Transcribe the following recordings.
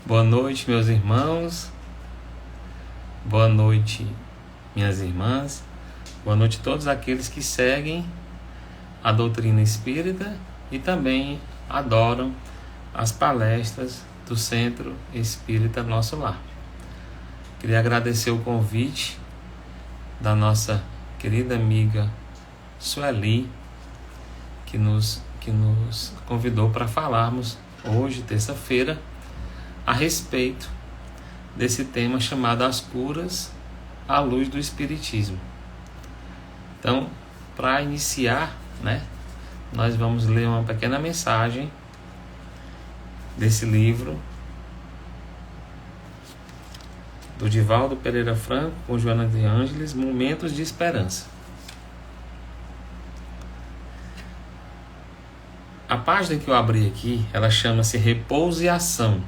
Boa noite, meus irmãos. Boa noite, minhas irmãs. Boa noite a todos aqueles que seguem a doutrina espírita e também adoram as palestras do Centro Espírita Nosso Lar. Queria agradecer o convite da nossa querida amiga Sueli, que nos convidou para falarmos hoje, terça-feira, a respeito desse tema chamado As Curas à Luz do Espiritismo. Então, para iniciar, nós vamos ler uma pequena mensagem desse livro do Divaldo Pereira Franco com Joana de Ângeles, Momentos de Esperança. A página que eu abri aqui, ela chama-se Repouso e Ação.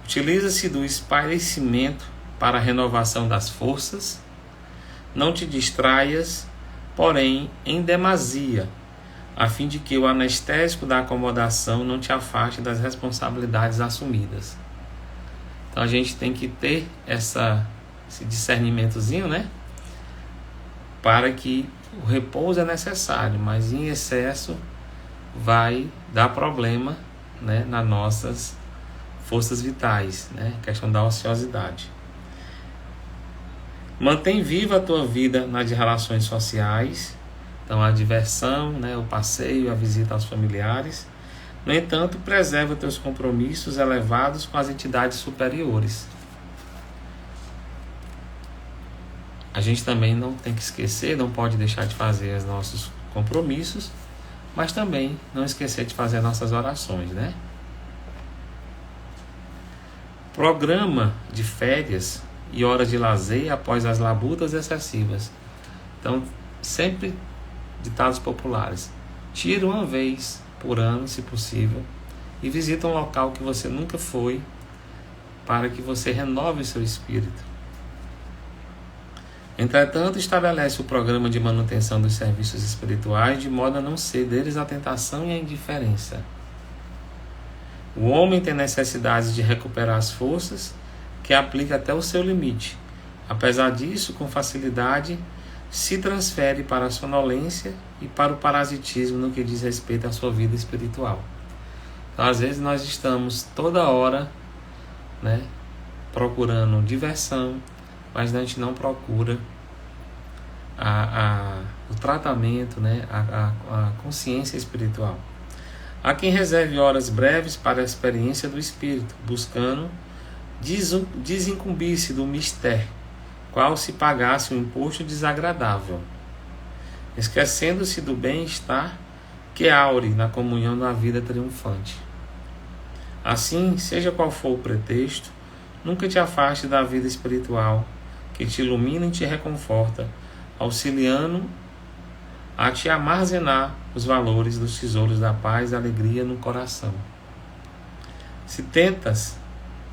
Utiliza-se do espairecimento para a renovação das forças. Não te distraias, porém, em demasia, a fim de que o anestésico da acomodação não te afaste das responsabilidades assumidas. Então a gente tem que ter esse discernimentozinho, para que o repouso é necessário, mas em excesso vai dar problema, nas nossas forças vitais, questão da ociosidade. Mantém viva a tua vida nas relações sociais, então a diversão, o passeio, a visita aos familiares. No entanto, preserva teus compromissos elevados com as entidades superiores. A gente também não tem que esquecer, não pode deixar de fazer os nossos compromissos, mas também não esquecer de fazer nossas orações, Programa de férias e horas de lazer após as labutas excessivas. Então, sempre ditados populares. Tira uma vez por ano, se possível, e visita um local que você nunca foi, para que você renove o seu espírito. Entretanto, estabelece o programa de manutenção dos serviços espirituais de modo a não cederes à tentação e à indiferença. O homem tem necessidade de recuperar as forças, que aplica até o seu limite. Apesar disso, com facilidade, se transfere para a sonolência e para o parasitismo no que diz respeito à sua vida espiritual. Então, às vezes nós estamos toda hora, procurando diversão, mas a gente não procura o tratamento, a consciência espiritual. Há quem reserve horas breves para a experiência do espírito, buscando desincumbir-se do mistério, qual se pagasse um imposto desagradável, esquecendo-se do bem-estar que aure na comunhão da vida triunfante. Assim, seja qual for o pretexto, nunca te afaste da vida espiritual, que te ilumina e te reconforta, auxiliando a te armazenar os valores dos tesouros da paz e alegria no coração. Se tentas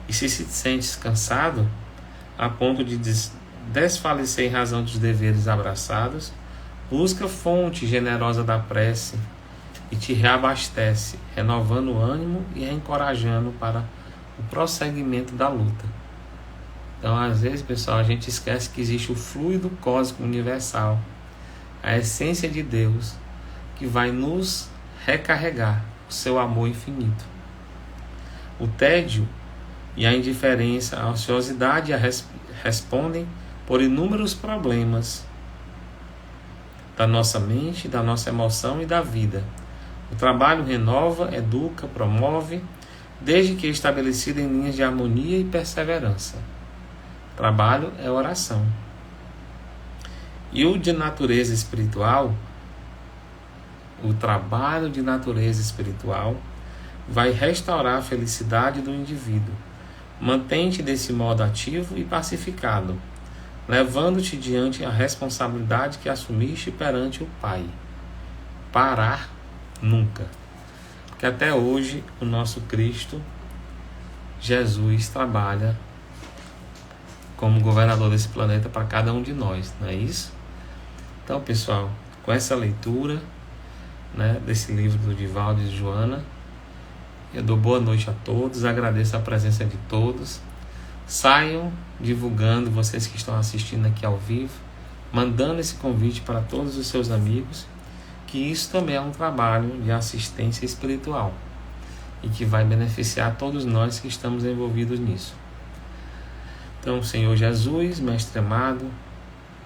e se sentes cansado, a ponto de desfalecer em razão dos deveres abraçados, busca fonte generosa da prece e te reabastece, renovando o ânimo e encorajando para o prosseguimento da luta. Então, às vezes, pessoal, a gente esquece que existe o fluido cósmico universal, a essência de Deus, que vai nos recarregar o seu amor infinito. O tédio e a indiferença, a ociosidade respondem por inúmeros problemas da nossa mente, da nossa emoção e da vida. O trabalho renova, educa, promove, desde que estabelecido em linhas de harmonia e perseverança. Trabalho é oração. E o de natureza espiritual, o trabalho de natureza espiritual, vai restaurar a felicidade do indivíduo. Mantém-te desse modo ativo e pacificado, levando-te diante a responsabilidade que assumiste perante o Pai. Parar nunca. Porque até hoje o nosso Cristo, Jesus, trabalha como governador desse planeta para cada um de nós, não é isso? Então, pessoal, com essa leitura, desse livro do Divaldo e de Joana, Eu dou boa noite a todos, agradeço a presença de todos. Saiam divulgando, vocês que estão assistindo aqui ao vivo, mandando esse convite para todos os seus amigos, que isso também é um trabalho de assistência espiritual e que vai beneficiar todos nós que estamos envolvidos nisso. Então, Senhor Jesus, Mestre amado,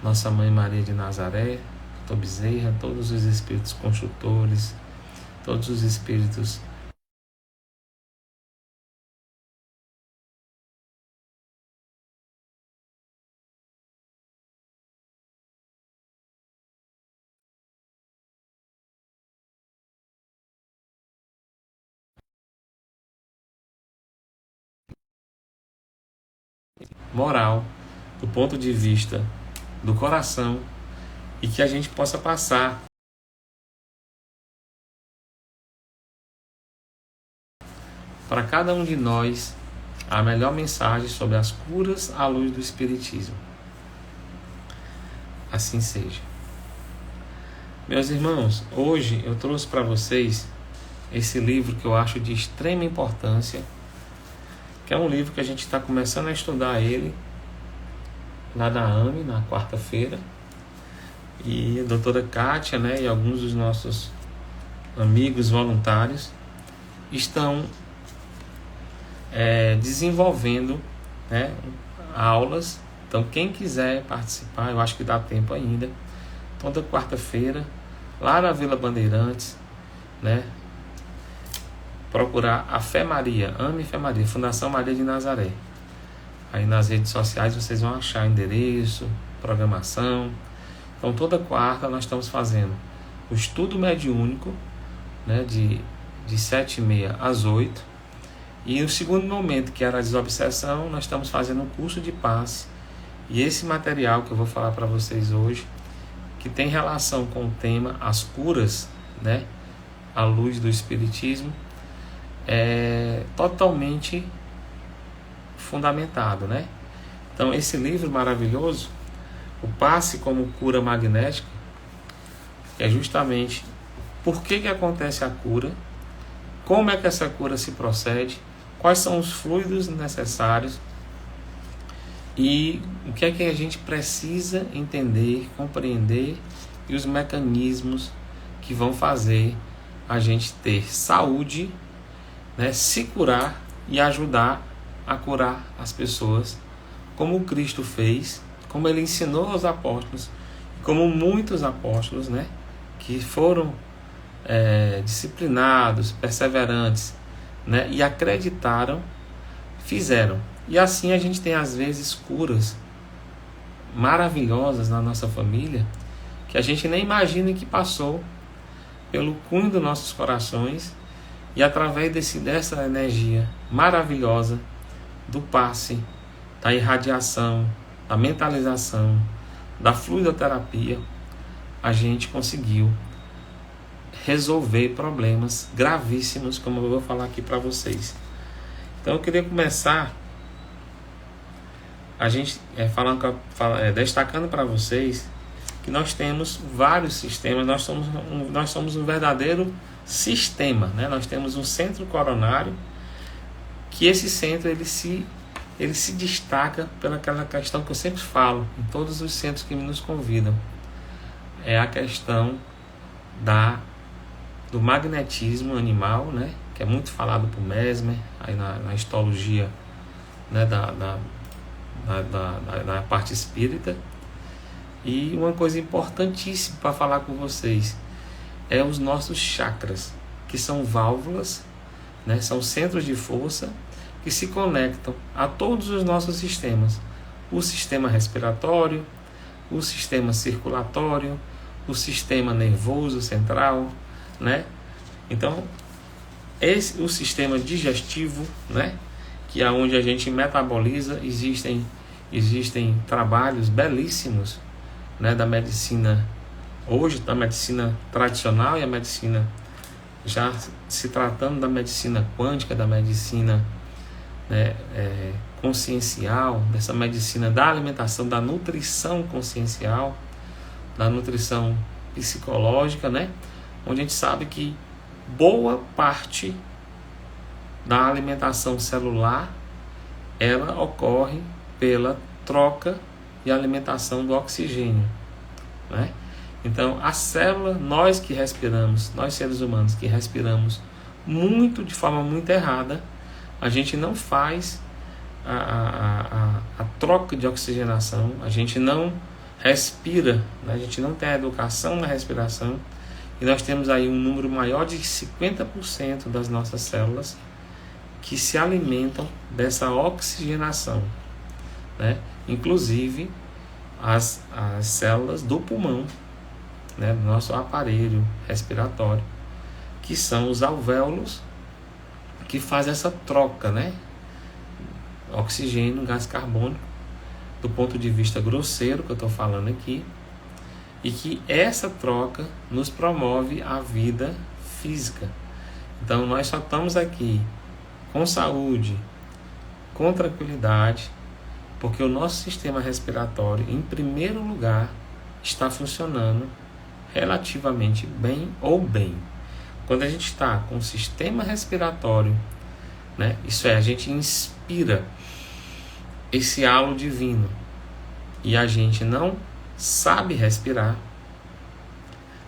Nossa Mãe Maria de Nazaré, Dr. Bezerra, todos os espíritos construtores, todos os espíritos moral, do ponto de vista do coração, e que a gente possa passar para cada um de nós a melhor mensagem sobre as curas à luz do Espiritismo. Assim seja. Meus irmãos, hoje eu trouxe para vocês esse livro que eu acho de extrema importância, que é um livro que a gente está começando a estudar ele lá na AME, na quarta-feira, e a doutora Kátia, né, e alguns dos nossos amigos voluntários estão desenvolvendo, né, aulas. Então quem quiser participar, eu acho que dá tempo ainda, toda quarta-feira lá na Vila Bandeirantes, né, procurar a Fé Maria, Ame Fé Maria, Fundação Maria de Nazaré. Aí nas redes sociais vocês vão achar endereço, programação. Então toda quarta nós estamos fazendo o estudo mediúnico, né, de 7h30 às 8h. E no segundo momento, que era a desobsessão, nós estamos fazendo um curso de passe. E esse material que eu vou falar para vocês hoje, que tem relação com o tema As Curas, né, à luz do Espiritismo, é totalmente fundamentado, né? Então esse livro maravilhoso, O Passe como Cura Magnética, é justamente por que acontece a cura, como é que essa cura se procede, quais são os fluidos necessários e o que é que a gente precisa entender, compreender, e os mecanismos que vão fazer a gente ter saúde, né, se curar e ajudar a curar as pessoas, como o Cristo fez, como ele ensinou aos apóstolos, como muitos apóstolos, né, que foram disciplinados, perseverantes, né, e acreditaram, fizeram. E assim a gente tem às vezes curas maravilhosas na nossa família, que a gente nem imagina que passou pelo cunho dos nossos corações, e através dessa energia maravilhosa do passe, da irradiação, da mentalização, da fluidoterapia, a gente conseguiu resolver problemas gravíssimos, como eu vou falar aqui para vocês. Então eu queria começar a gente destacando para vocês que nós temos vários sistemas. Nós somos um verdadeiro sistema, né? Nós temos um centro coronário, que esse centro ele se destaca pelaquela questão que eu sempre falo em todos os centros que nos convidam, é a questão do magnetismo animal, né? Que é muito falado por Mesmer aí na histologia, né, da parte espírita. E uma coisa importantíssima para falar com vocês é os nossos chakras, que são válvulas, né, são centros de força que se conectam a todos os nossos sistemas: o sistema respiratório, o sistema circulatório, o sistema nervoso central, né? Então o sistema digestivo, né, que é onde a gente metaboliza. Existem trabalhos belíssimos, né, da medicina hoje, da medicina tradicional, e a medicina já se tratando da medicina quântica, da medicina, né, consciencial, dessa medicina da alimentação, da nutrição consciencial, da nutrição psicológica, né, onde a gente sabe que boa parte da alimentação celular, ela ocorre pela troca e alimentação do oxigênio, né? Então, a célula, nós que respiramos, nós seres humanos que respiramos de forma muito errada, a gente não faz a troca de oxigenação, a gente não respira, né? A gente não tem a educação na respiração, e nós temos aí um número maior de 50% das nossas células que se alimentam dessa oxigenação, né? Inclusive as células do pulmão, né? Do nosso aparelho respiratório, que são os alvéolos que fazem essa troca, né? Oxigênio, gás carbônico, do ponto de vista grosseiro que eu estou falando aqui, e que essa troca nos promove a vida física. Então nós só estamos aqui com saúde, com tranquilidade, porque o nosso sistema respiratório, em primeiro lugar, está funcionando relativamente bem ou bem. Quando a gente está com o sistema respiratório, né, isso é, a gente inspira esse halo divino e a gente não sabe respirar,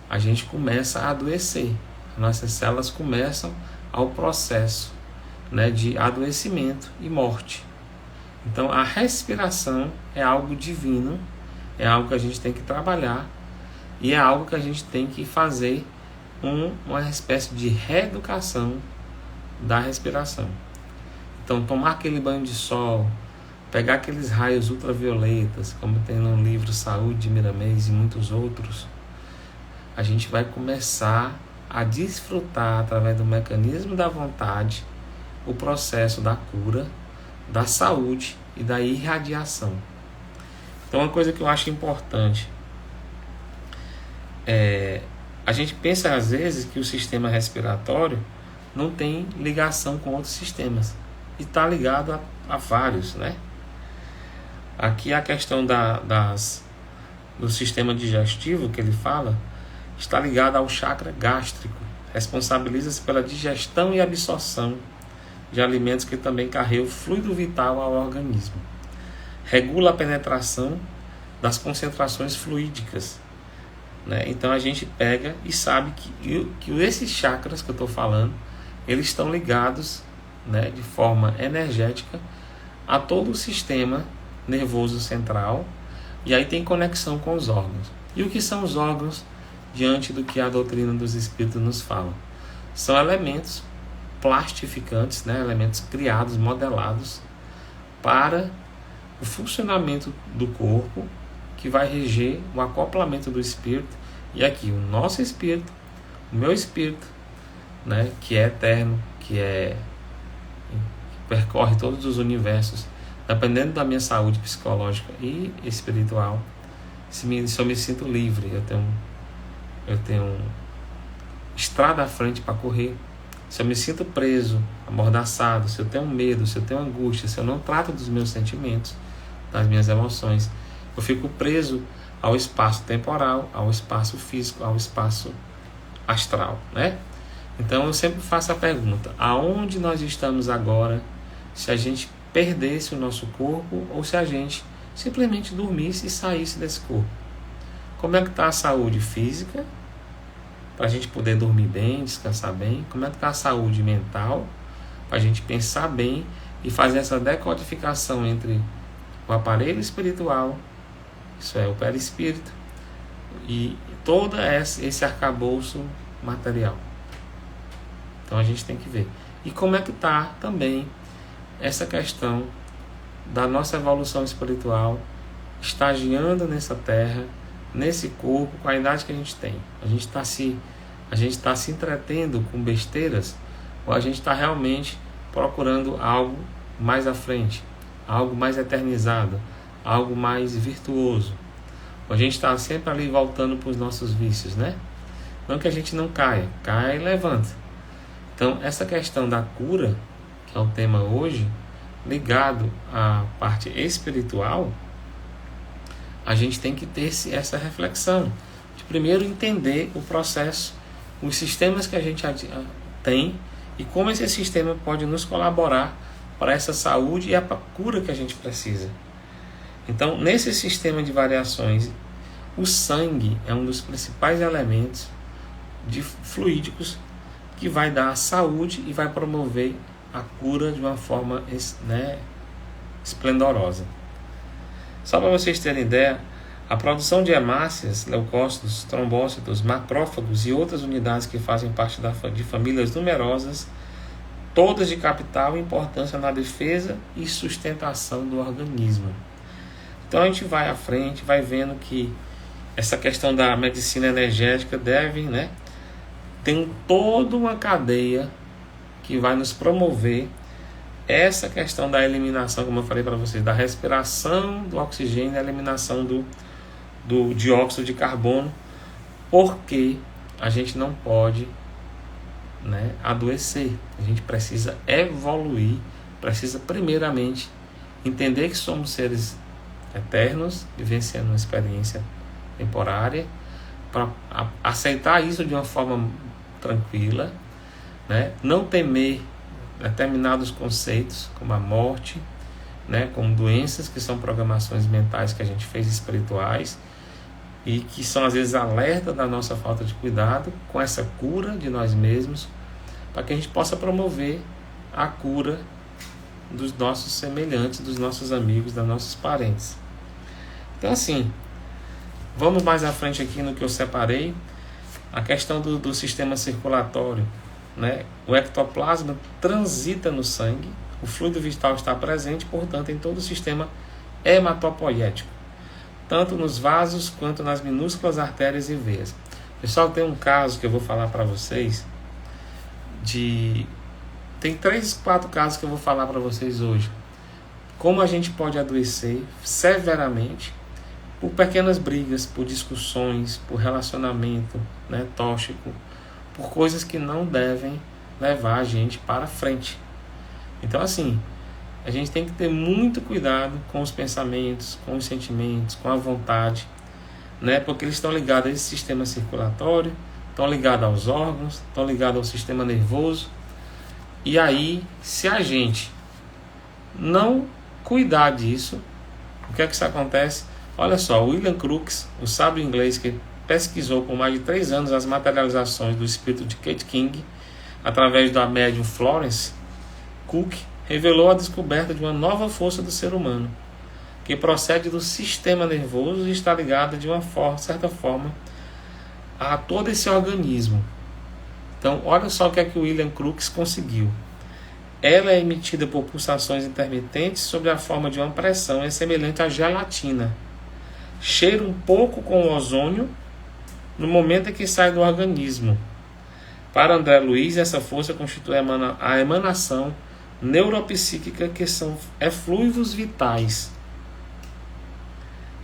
a gente começa a adoecer. Nossas células começam ao processo, né, de adoecimento e morte. Então a respiração é algo divino, é algo que a gente tem que trabalhar e é algo que a gente tem que fazer uma espécie de reeducação da respiração. Então tomar aquele banho de sol, pegar aqueles raios ultravioletas, como tem no livro Saúde de Miramês e muitos outros, a gente vai começar a desfrutar, através do mecanismo da vontade, o processo da cura, da saúde e da irradiação. Então, uma coisa que eu acho importante a gente pensa às vezes que o sistema respiratório não tem ligação com outros sistemas, e está ligado a vários, né? Aqui a questão do sistema digestivo que ele fala está ligada ao chakra gástrico, responsabiliza-se pela digestão e absorção de alimentos, que também carregam fluido vital ao organismo. Regula a penetração das concentrações fluídicas, né? Então a gente pega e sabe que esses chakras que eu estou falando, eles estão ligados, né, de forma energética a todo o sistema nervoso central, e aí tem conexão com os órgãos. E o que são os órgãos diante do que a doutrina dos espíritos nos fala? São elementos plastificantes, né, elementos criados, modelados para o funcionamento do corpo, que vai reger o acoplamento do espírito. E aqui o nosso espírito, o meu espírito, né, que é eterno, que percorre todos os universos, dependendo da minha saúde psicológica e espiritual, se eu me sinto livre, eu tenho estrada à frente para correr. Se eu me sinto preso, amordaçado, se eu tenho medo, se eu tenho angústia, se eu não trato dos meus sentimentos, das minhas emoções, eu fico preso ao espaço temporal, ao espaço físico, ao espaço astral, né? Então eu sempre faço a pergunta: aonde nós estamos agora, se a gente perdesse o nosso corpo ou se a gente simplesmente dormisse e saísse desse corpo? Como é que está a saúde física, para a gente poder dormir bem, descansar bem? Como é que está a saúde mental, para a gente pensar bem e fazer essa decodificação entre o aparelho espiritual, isso é, o perispírito, e todo esse arcabouço material? Então a gente tem que ver. E como é que está também essa questão da nossa evolução espiritual, estagiando nessa terra, nesse corpo, com a idade que a gente tem? A gente está se entretendo com besteiras, ou a gente está realmente procurando algo mais à frente, algo mais eternizado, algo mais virtuoso? Ou a gente está sempre ali voltando para os nossos vícios, né? Não que a gente não caia, cai e levanta. Então essa questão da cura, que é o tema hoje, ligado à parte espiritual, a gente tem que ter essa reflexão de primeiro entender o processo, os sistemas que a gente tem e como esse sistema pode nos colaborar para essa saúde e a cura que a gente precisa. Então, nesse sistema de variações, o sangue é um dos principais elementos fluídicos que vai dar a saúde e vai promover a cura de uma forma, né, esplendorosa. Só para vocês terem ideia, a produção de hemácias, leucócitos, trombócitos, macrófagos e outras unidades que fazem parte de famílias numerosas, todas de capital importância na defesa e sustentação do organismo. Então a gente vai à frente, vai vendo que essa questão da medicina energética deve, né, tem toda uma cadeia que vai nos promover essa questão da eliminação, como eu falei para vocês, da respiração do oxigênio e da eliminação do dióxido de carbono, porque a gente não pode, né, adoecer. A gente precisa evoluir, precisa primeiramente entender que somos seres eternos, vivenciando uma experiência temporária, para aceitar isso de uma forma tranquila, né? Não temer determinados conceitos como a morte, né? Como doenças que são programações mentais que a gente fez espirituais e que são às vezes alerta da nossa falta de cuidado com essa cura de nós mesmos, para que a gente possa promover a cura dos nossos semelhantes, dos nossos amigos, dos nossos parentes. Então assim, vamos mais à frente aqui no que eu separei, a questão do sistema circulatório, né? O ectoplasma transita no sangue, o fluido vital está presente, portanto, em todo o sistema hematopoético, tanto nos vasos quanto nas minúsculas artérias e veias. Pessoal, tem um caso que eu vou falar para vocês, tem 3, 4 casos que eu vou falar para vocês hoje. Como a gente pode adoecer severamente por pequenas brigas, por discussões, por relacionamento, né, tóxico, por coisas que não devem levar a gente para frente. Então assim, a gente tem que ter muito cuidado com os pensamentos, com os sentimentos, com a vontade, né, porque eles estão ligados a esse sistema circulatório, estão ligados aos órgãos, estão ligados ao sistema nervoso. E aí, se a gente não cuidar disso, o que é que isso acontece? Olha só, William Crookes, o sábio inglês que pesquisou por mais de 3 anos as materializações do espírito de Kate King, através da médium Florence Cook, revelou a descoberta de uma nova força do ser humano, que procede do sistema nervoso e está ligada de uma certa forma a todo esse organismo. Então, olha só o que é que o William Crookes conseguiu. Ela é emitida por pulsações intermitentes sob a forma de uma pressão semelhante à gelatina. Cheira um pouco com o ozônio no momento em que sai do organismo. Para André Luiz, essa força constitui a emanação neuropsíquica que são eflúvios vitais.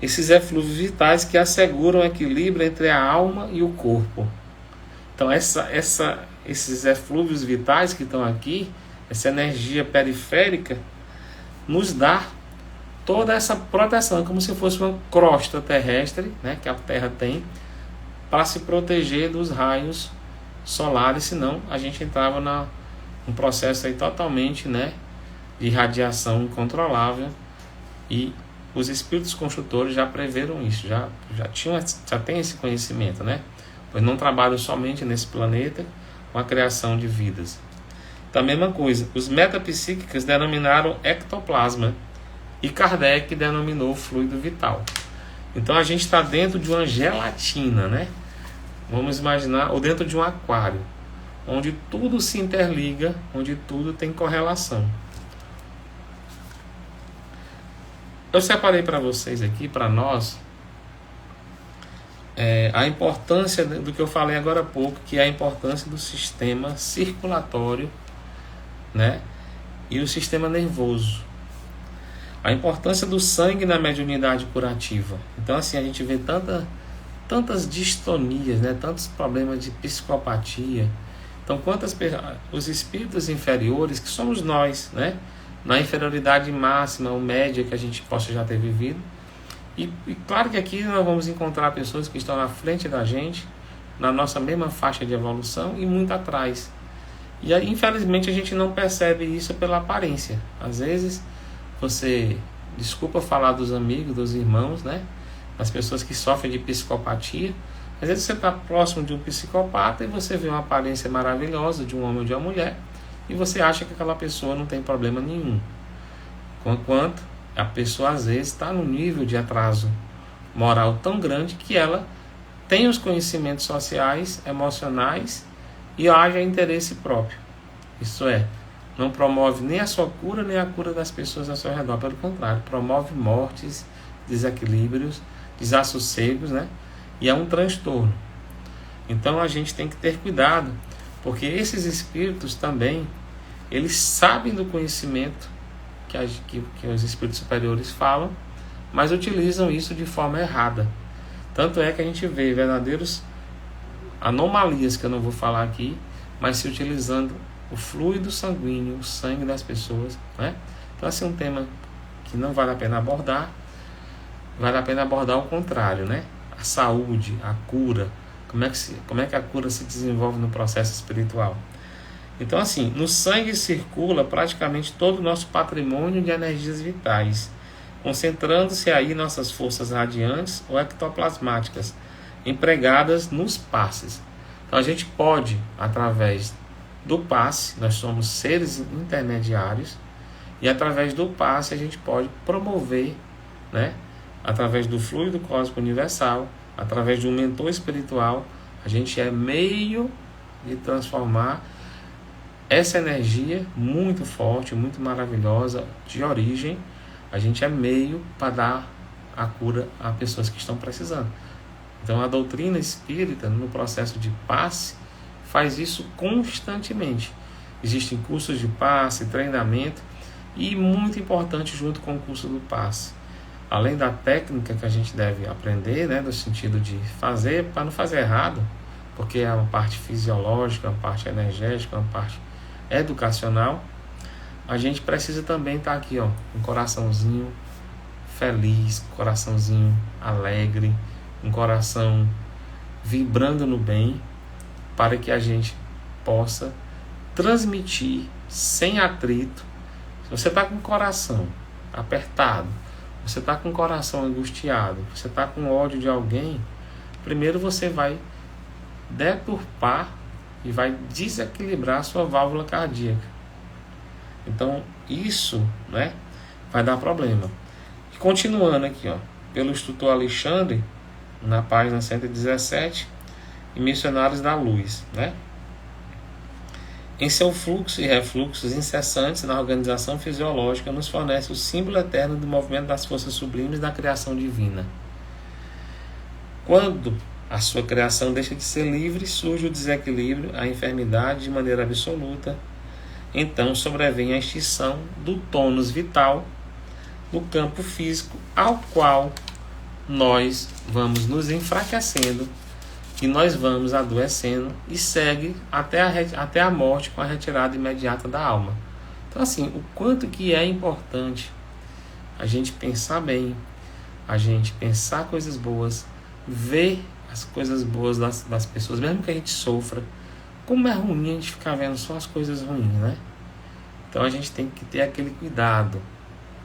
Esses eflúvios vitais que asseguram o equilíbrio entre a alma e o corpo. Então esses eflúvios vitais que estão aqui, essa energia periférica, nos dá toda essa proteção, como se fosse uma crosta terrestre, né, que a Terra tem, para se proteger dos raios solares, senão a gente entrava num processo aí totalmente, né, de radiação incontrolável. E os espíritos construtores já preveram isso, já tem esse conhecimento, né? Pois não trabalham somente nesse planeta com a criação de vidas. Então a mesma coisa, os metapsíquicos denominaram ectoplasma e Kardec denominou fluido vital. Então a gente está dentro de uma gelatina, né? Vamos imaginar, ou dentro de um aquário, onde tudo se interliga, onde tudo tem correlação. Eu separei para vocês aqui, para nós, a importância do que eu falei agora há pouco, que é a importância do sistema circulatório, né, e o sistema nervoso. A importância do sangue na mediunidade curativa. Então assim, a gente vê tantas distonias, né, tantos problemas de psicopatia. Então os espíritos inferiores, que somos nós, né, na inferioridade máxima ou média que a gente possa já ter vivido. E claro que aqui nós vamos encontrar pessoas que estão na frente da gente, na nossa mesma faixa de evolução e muito atrás. E aí, infelizmente, a gente não percebe isso pela aparência. Às vezes, você, desculpa falar dos amigos, dos irmãos, né? As pessoas que sofrem de psicopatia. Às vezes você está próximo de um psicopata e você vê uma aparência maravilhosa de um homem ou de uma mulher e você acha que aquela pessoa não tem problema nenhum. Enquanto a pessoa às vezes está num nível de atraso moral tão grande que ela tem os conhecimentos sociais, emocionais e haja interesse próprio. Isso é, não promove nem a sua cura nem a cura das pessoas ao seu redor. Pelo contrário, promove mortes, desequilíbrios, desassossegos, né? E é um transtorno. Então a gente tem que ter cuidado, porque esses espíritos também, eles sabem do conhecimento que os espíritos superiores falam, mas utilizam isso de forma errada. Tanto é que a gente vê verdadeiros anomalias, que eu não vou falar aqui, mas se utilizando o fluido sanguíneo, o sangue das pessoas, né? Então esse é um tema que não vale a pena abordar. Vale a pena abordar o contrário, né? A saúde, a cura, como é que a cura se desenvolve no processo espiritual. Então, assim, no sangue circula praticamente todo o nosso patrimônio de energias vitais, concentrando-se aí nossas forças radiantes ou ectoplasmáticas, empregadas nos passes. Então, a gente pode, através do passe, nós somos seres intermediários, e através do passe a gente pode promover, né? Através do fluido cósmico universal, através de um mentor espiritual, a gente é meio de transformar essa energia muito forte, muito maravilhosa, de origem, a gente é meio para dar a cura a pessoas que estão precisando. Então a doutrina espírita, no processo de passe, faz isso constantemente. Existem cursos de passe, treinamento, e muito importante junto com o curso do passe, além da técnica que a gente deve aprender, né, no sentido de fazer, para não fazer errado, porque é uma parte fisiológica, uma parte energética, uma parte educacional, a gente precisa também estar aqui, ó, um coraçãozinho feliz, um coraçãozinho alegre, um coração vibrando no bem, para que a gente possa transmitir sem atrito. Se você está com o coração apertado, você está com o coração angustiado, você está com ódio de alguém, primeiro você vai deturpar e vai desequilibrar a sua válvula cardíaca. Então isso, né, vai dar problema. E continuando aqui, ó, pelo instrutor Alexandre, na página 117, e Missionários da Luz, né? Em seu fluxo e refluxos incessantes na organização fisiológica, nos fornece o símbolo eterno do movimento das forças sublimes da criação divina. Quando a sua criação deixa de ser livre, surge o desequilíbrio, a enfermidade de maneira absoluta. Então sobrevém a extinção do tônus vital do campo físico, ao qual nós vamos nos enfraquecendo e nós vamos adoecendo e segue até a morte com a retirada imediata da alma. Então assim, o quanto que é importante a gente pensar bem, a gente pensar coisas boas, ver as coisas boas das pessoas, mesmo que a gente sofra. Como é ruim a gente ficar vendo só as coisas ruins, né? Então a gente tem que ter aquele cuidado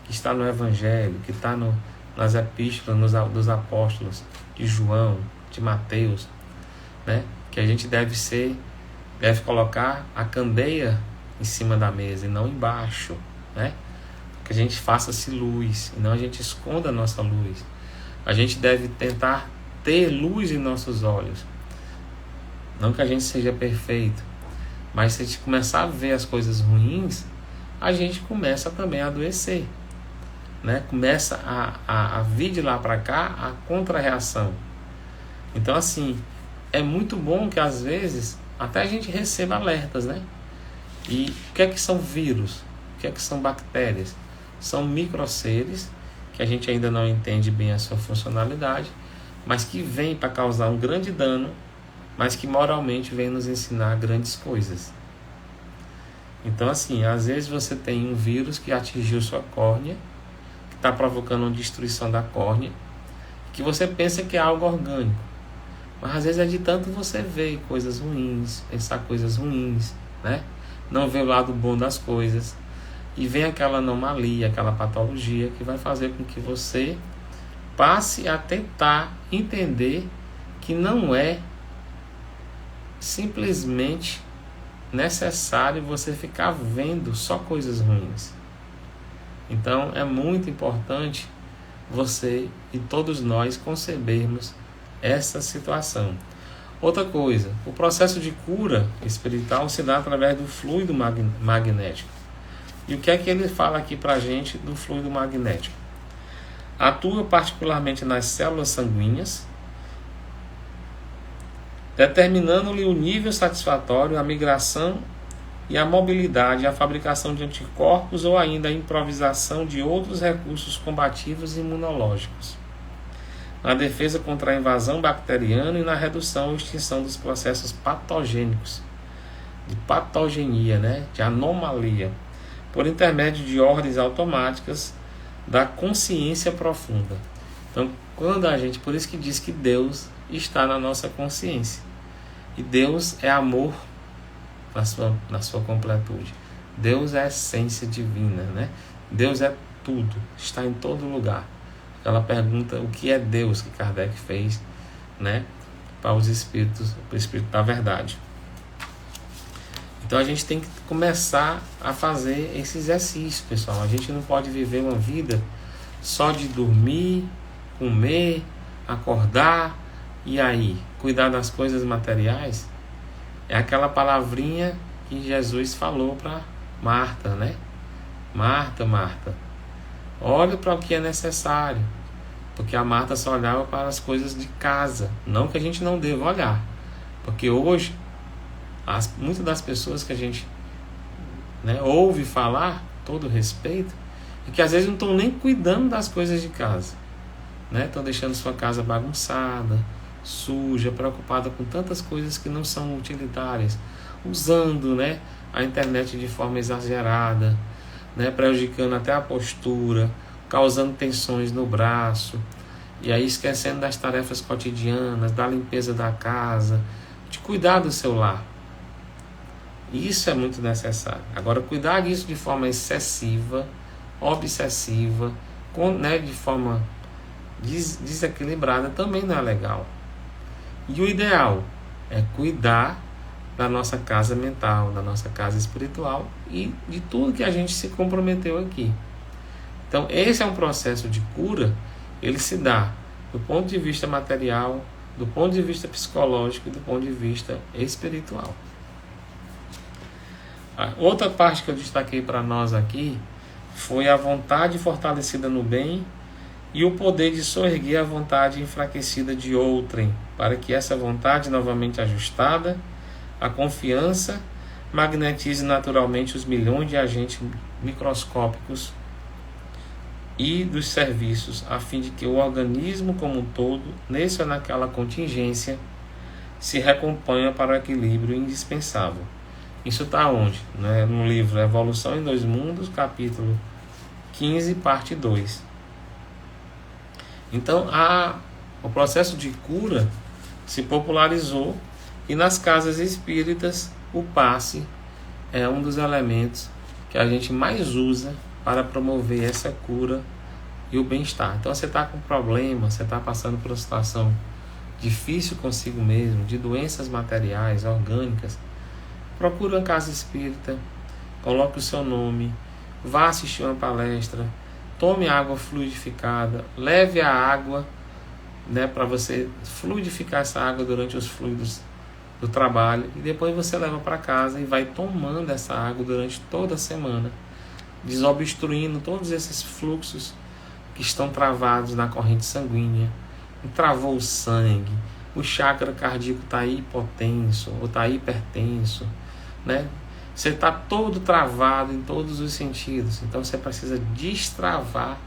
que está no Evangelho, que está nas epístolas dos apóstolos, de João, de Mateus, né? Que a gente deve colocar a candeia em cima da mesa e não embaixo, né? Que a gente faça-se luz e não a gente esconda a nossa luz. A gente deve tentar ter luz em nossos olhos. Não que a gente seja perfeito, mas se a gente começar a ver as coisas ruins, a gente começa também a adoecer, né? Começa a vir de lá para cá a contra-reação. Então assim, é muito bom que às vezes até a gente receba alertas, né? E o que é que são vírus? O que é que são bactérias? São microseres que a gente ainda não entende bem a sua funcionalidade, mas que vêm para causar um grande dano, mas que moralmente vêm nos ensinar grandes coisas. Então assim, às vezes você tem um vírus que atingiu sua córnea, que está provocando uma destruição da córnea, que você pensa que é algo orgânico, mas às vezes é de tanto você ver coisas ruins, pensar coisas ruins, né? não vê o lado bom das coisas, e vem aquela anomalia, aquela patologia que vai fazer com que você passe a tentar entender que não é simplesmente necessário você ficar vendo só coisas ruins. Então é muito importante você e todos nós concebermos essa situação. Outra coisa, o processo de cura espiritual se dá através do fluido magnético. E o que é que ele fala aqui pra gente do fluido magnético? Atua particularmente nas células sanguíneas, determinando-lhe o nível satisfatório, a migração e a mobilidade, a fabricação de anticorpos ou ainda a improvisação de outros recursos combativos e imunológicos, na defesa contra a invasão bacteriana e na redução ou extinção dos processos patogênicos, de patogenia, de anomalia, por intermédio de ordens automáticas da consciência profunda. Então, quando a gente, por isso que diz que Deus está na nossa consciência, e Deus é amor na sua completude. Deus é a essência divina, Deus é tudo, está em todo lugar. Ela pergunta o que é Deus, que Kardec fez, para os espíritos, o espírito da verdade. Então a gente tem que começar a fazer esse exercício, pessoal. A gente não pode viver uma vida só de dormir, comer, acordar e aí cuidar das coisas materiais. É aquela palavrinha que Jesus falou para Marta, Marta, Marta, olha para o que é necessário. Porque a Marta só olhava para as coisas de casa. Não que a gente não deva olhar. Porque hoje, muitas das pessoas que a gente ouve falar, todo respeito, e que às vezes não estão nem cuidando das coisas de casa. Estão deixando sua casa bagunçada, suja, preocupada com tantas coisas que não são utilitárias, usando a internet de forma exagerada, prejudicando até a postura, causando tensões no braço, e aí esquecendo das tarefas cotidianas, da limpeza da casa, de cuidar do seu lar. Isso é muito necessário. Agora, cuidar disso de forma excessiva, obsessiva, de forma desequilibrada também não é legal. E o ideal é cuidar da nossa casa mental, da nossa casa espiritual e de tudo que a gente se comprometeu aqui. Então esse é um processo de cura, ele se dá do ponto de vista material, do ponto de vista psicológico e do ponto de vista espiritual. A outra parte que eu destaquei para nós aqui foi a vontade fortalecida no bem e o poder de soerguer a vontade enfraquecida de outrem, para que essa vontade novamente ajustada, a confiança, magnetize naturalmente os milhões de agentes microscópicos e dos serviços, a fim de que o organismo como um todo, nesse ou naquela contingência, se recomponha para o equilíbrio indispensável. Isso está onde? No livro Evolução em Dois Mundos, capítulo 15, parte 2. Então, o processo de cura se popularizou e nas casas espíritas o passe é um dos elementos que a gente mais usa para promover essa cura e o bem-estar. Então você está com problema, você está passando por uma situação difícil consigo mesmo, de doenças materiais, orgânicas, procure uma casa espírita, coloque o seu nome, vá assistir uma palestra, tome água fluidificada, leve a água para você fluidificar essa água durante os fluidos do trabalho e depois você leva para casa e vai tomando essa água durante toda a semana, desobstruindo todos esses fluxos que estão travados na corrente sanguínea. Travou o sangue, o chakra cardíaco está hipotenso ou está hipertenso, Você está todo travado em todos os sentidos. Então você precisa destravar,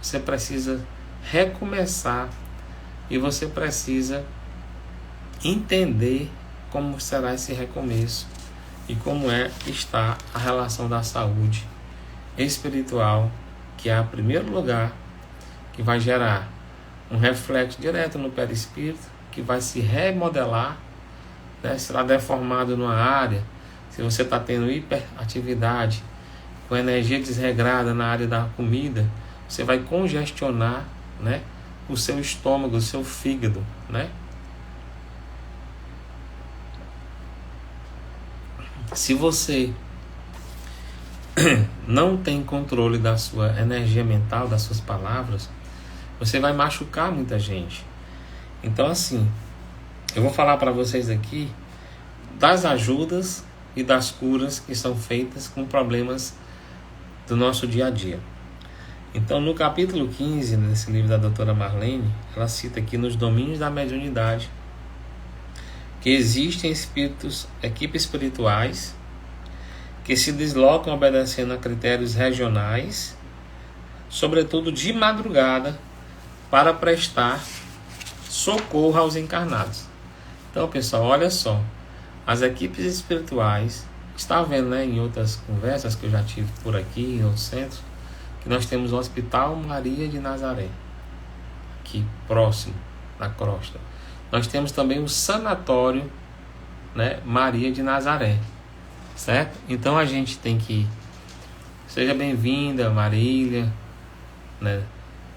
você precisa recomeçar e você precisa entender como será esse recomeço e como está a relação da saúde espiritual, que é o primeiro lugar que vai gerar um reflexo direto no perispírito, que vai se remodelar, será deformado numa área, se você está tendo hiperatividade, com energia desregrada na área da comida, você vai congestionar, né, o seu estômago, o seu fígado, né? Se você não tem controle da sua energia mental, das suas palavras, você vai machucar muita gente. Então, assim, eu vou falar para vocês aqui das ajudas e das curas que são feitas com problemas do nosso dia a dia. Então, no capítulo 15 desse livro da doutora Marlene, ela cita aqui nos domínios da mediunidade que existem espíritos, equipes espirituais que se deslocam obedecendo a critérios regionais, sobretudo de madrugada, para prestar socorro aos encarnados. Então, pessoal, olha só, as equipes espirituais, está vendo, né, em outras conversas que eu já tive por aqui, em outros centros, que nós temos o Hospital Maria de Nazaré, aqui próximo, na Crosta. Nós temos também o Sanatório, né, Maria de Nazaré, certo? Então a gente tem que... Seja bem-vinda, Marília, né,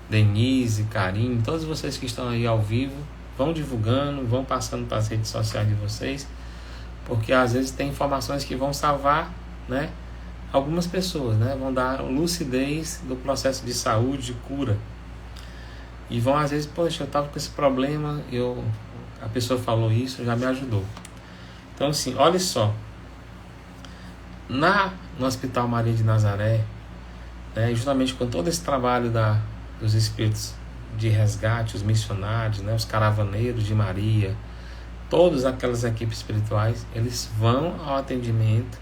Denise, Karine, todos vocês que estão aí ao vivo, vão divulgando, vão passando para as redes sociais de vocês, porque às vezes tem informações que vão salvar, né, algumas pessoas, né, vão dar lucidez do processo de saúde, de cura. E vão às vezes, poxa, eu estava com esse problema, a pessoa falou isso, já me ajudou. Então, assim, olha só, no Hospital Maria de Nazaré, né, justamente com todo esse trabalho dos espíritos de resgate, os missionários, né, os caravaneiros de Maria, todas aquelas equipes espirituais, eles vão ao atendimento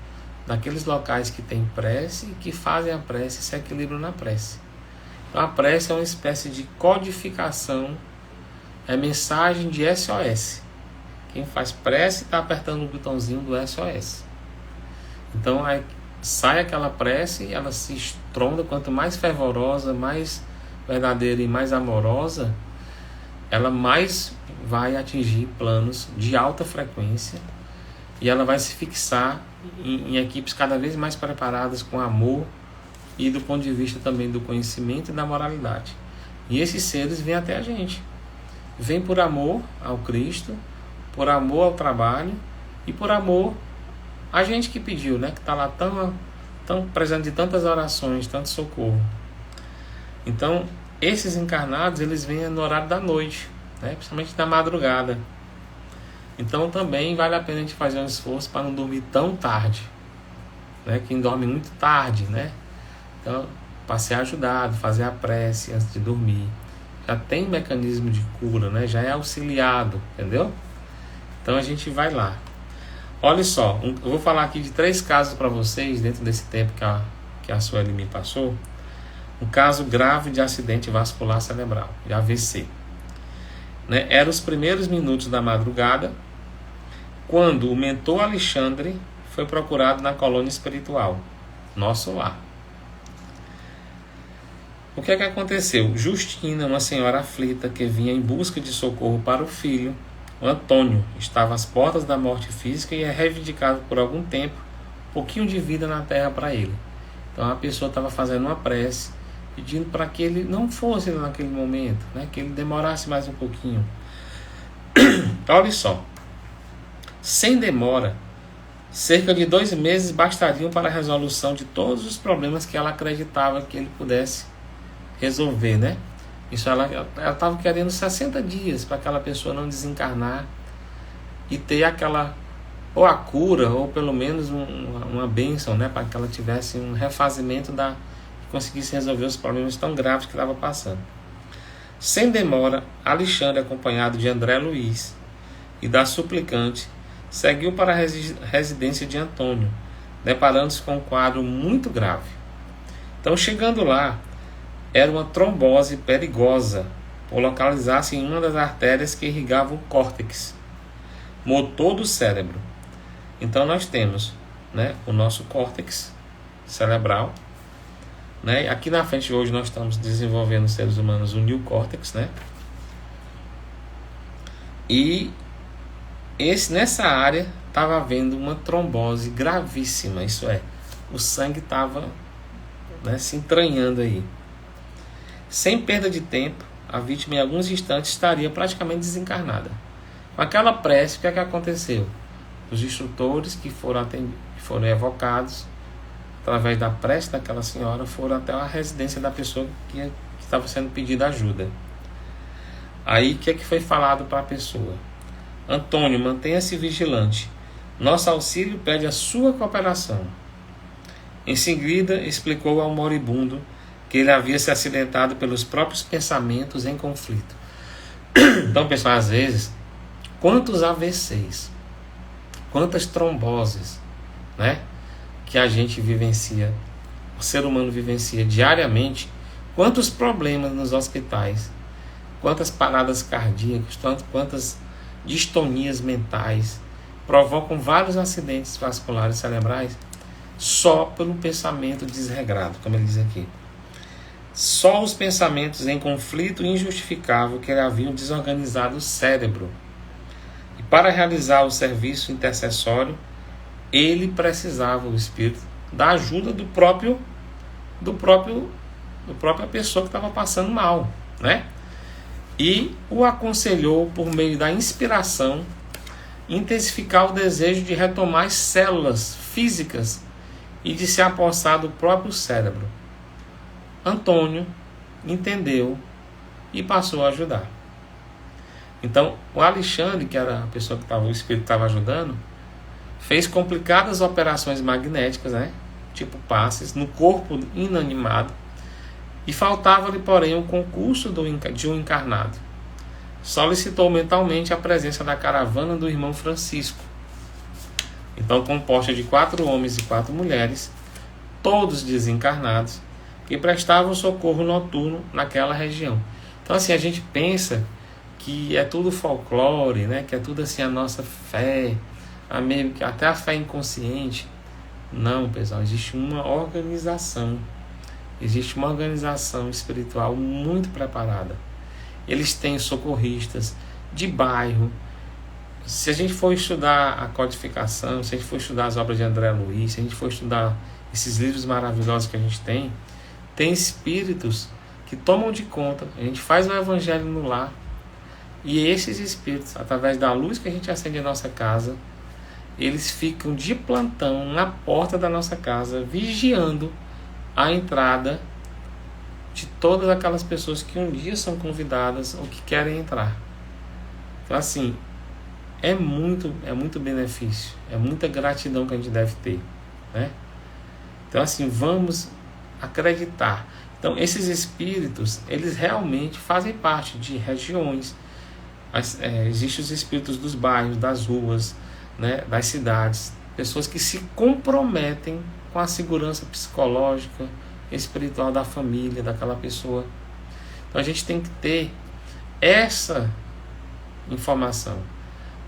naqueles locais que tem prece e que fazem a prece e se equilibram na prece. Então a prece é uma espécie de codificação, é mensagem de SOS. Quem faz prece está apertando o botãozinho do SOS. Então aí sai aquela prece, ela se estronda, quanto mais fervorosa, mais verdadeira e mais amorosa, ela mais vai atingir planos de alta frequência e ela vai se fixar em equipes cada vez mais preparadas com amor e do ponto de vista também do conhecimento e da moralidade. E esses seres vêm até a gente. Vêm por amor ao Cristo, por amor ao trabalho e por amor a gente que pediu, né? Que está lá tão precisando de tantas orações, tanto socorro. Então, esses encarnados, eles vêm no horário da noite, né? Principalmente da madrugada. Então, também vale a pena a gente fazer um esforço para não dormir tão tarde, né? Quem dorme muito tarde, né? Então, para ser ajudado, fazer a prece antes de dormir. Já tem mecanismo de cura, né? Já é auxiliado, entendeu? Então, a gente vai lá. Olha só, eu vou falar aqui de 3 casos para vocês, dentro desse tempo que a Sueli me passou. Um caso grave de acidente vascular cerebral, de AVC. Né? Eram os primeiros minutos da madrugada, quando o mentor Alexandre foi procurado na colônia espiritual, nosso lar. O que é que aconteceu? Justina, uma senhora aflita que vinha em busca de socorro para o filho, o Antônio, estava às portas da morte física e é reivindicado por algum tempo um pouquinho de vida na terra para ele. Então a pessoa estava fazendo uma prece, pedindo para que ele não fosse naquele momento, né? Que ele demorasse mais um pouquinho. Olha só, sem demora, cerca de 2 meses bastariam para a resolução de todos os problemas que ela acreditava que ele pudesse resolver, né? Isso ela estava querendo 60 dias para aquela pessoa não desencarnar e ter aquela, ou a cura, ou pelo menos uma bênção, né? Para que ela tivesse um refazimento conseguisse resolver os problemas tão graves que estava passando. Sem demora, Alexandre, acompanhado de André Luiz e da suplicante, seguiu para a residência de Antônio, deparando-se com um quadro muito grave. Então, chegando lá, era uma trombose perigosa, por localizar-se em uma das artérias que irrigavam o córtex, motor do cérebro. Então, nós temos, né, o nosso córtex cerebral, né? Aqui na frente hoje nós estamos desenvolvendo nos seres humanos o neocórtex, né? E nessa área estava havendo uma trombose gravíssima, isso é, o sangue estava, né, se entranhando aí. Sem perda de tempo, a vítima em alguns instantes estaria praticamente desencarnada. Com aquela prece, o que é que aconteceu? Os instrutores que foram evocados através da prece daquela senhora foram até a residência da pessoa que estava sendo pedida ajuda. Aí o que é que foi falado para a pessoa? Antônio, mantenha-se vigilante. Nosso auxílio pede a sua cooperação. Em seguida, explicou ao moribundo que ele havia se acidentado pelos próprios pensamentos em conflito. Então, pessoal, às vezes, quantos AVCs, quantas tromboses, né, que a gente vivencia, o ser humano vivencia diariamente, quantos problemas nos hospitais, quantas paradas cardíacas, quantas distonias mentais, provocam vários acidentes vasculares cerebrais só pelo pensamento desregrado, como ele diz aqui. Só os pensamentos em conflito injustificável que haviam desorganizado o cérebro. E para realizar o serviço intercessório, ele precisava, o espírito, da ajuda da própria pessoa que estava passando mal, né? E o aconselhou, por meio da inspiração, intensificar o desejo de retomar as células físicas e de se apossar do próprio cérebro. Antônio entendeu e passou a ajudar. Então, o Alexandre, que era a pessoa que o espírito estava ajudando, fez complicadas operações magnéticas, né, tipo passes, no corpo inanimado, e faltava-lhe, porém, o concurso de um encarnado. Solicitou mentalmente a presença da caravana do irmão Francisco. Então, composta de 4 homens e 4 mulheres, todos desencarnados, que prestavam socorro noturno naquela região. Então, assim, a gente pensa que é tudo folclore, né? Que é tudo assim a nossa fé, até a fé inconsciente. Não, pessoal, existe uma organização. Existe uma organização espiritual muito preparada. Eles têm socorristas de bairro. Se a gente for estudar a codificação, se a gente for estudar as obras de André Luiz, se a gente for estudar esses livros maravilhosos que a gente tem espíritos que tomam de conta. A gente faz o evangelho no lar, e esses espíritos, através da luz que a gente acende em nossa casa, eles ficam de plantão na porta da nossa casa, vigiando a entrada de todas aquelas pessoas que um dia são convidadas ou que querem entrar. Então, assim, é muito benefício, é muita gratidão que a gente deve ter, né? Então, assim, vamos acreditar. Então, esses espíritos, eles realmente fazem parte de regiões. Existem os espíritos dos bairros, das ruas, né, das cidades, pessoas que se comprometem com a segurança psicológica, espiritual da família, daquela pessoa. Então, a gente tem que ter essa informação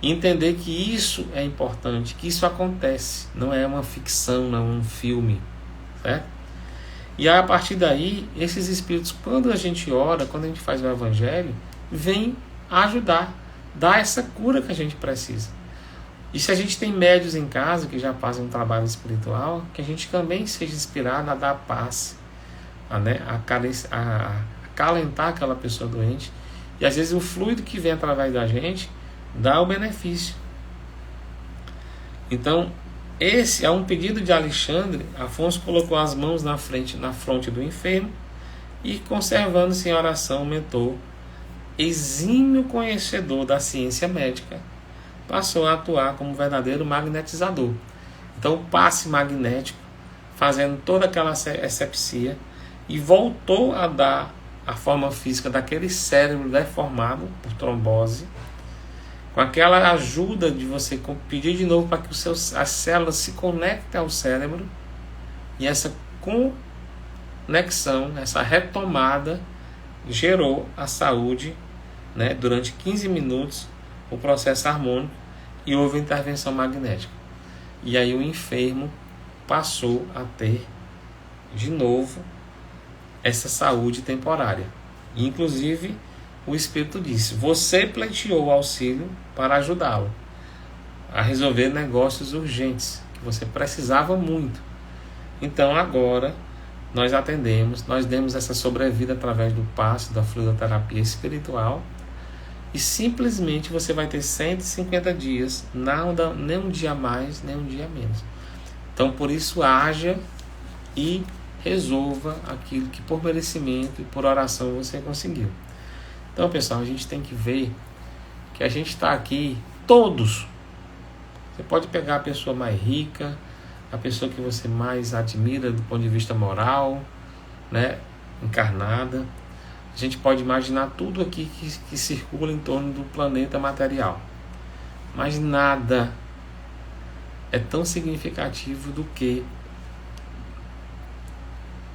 e entender que isso é importante, que isso acontece, não é uma ficção, não é um filme, certo? E aí, a partir daí, esses espíritos, quando a gente ora, quando a gente faz o evangelho, vêm ajudar, dar essa cura que a gente precisa. E se a gente tem médios em casa que já fazem um trabalho espiritual, que a gente também seja inspirado a dar paz, a acalentar aquela pessoa doente. E às vezes o fluido que vem através da gente dá o benefício. Então, esse é um pedido de Alexandre. Afonso colocou as mãos na fronte do enfermo e, conservando-se em oração, o mentor, exímio conhecedor da ciência médica, passou a atuar como verdadeiro magnetizador. Então, o passe magnético, fazendo toda aquela asepsia, e voltou a dar a forma física daquele cérebro deformado por trombose, com aquela ajuda de você pedir de novo para que as células se conectem ao cérebro, e essa conexão, essa retomada, gerou a saúde, né, durante 15 minutos, o processo harmônico, e houve intervenção magnética. E aí o enfermo passou a ter de novo essa saúde temporária. E, inclusive, o Espírito disse: você pleiteou o auxílio para ajudá-lo. a resolver negócios urgentes que você precisava muito. Então agora nós atendemos, nós demos essa sobrevida através do passe da fluidoterapia espiritual, e simplesmente você vai ter 150 dias, nada, nem um dia mais, nem um dia menos. Então por isso haja e resolva aquilo que por merecimento e por oração você conseguiu. Então, pessoal, a gente tem que ver que a gente está aqui, todos. Você pode pegar a pessoa mais rica, a pessoa que você mais admira do ponto de vista moral, né, encarnada. A gente pode imaginar tudo aqui que circula em torno do planeta material. Mas nada é tão significativo do que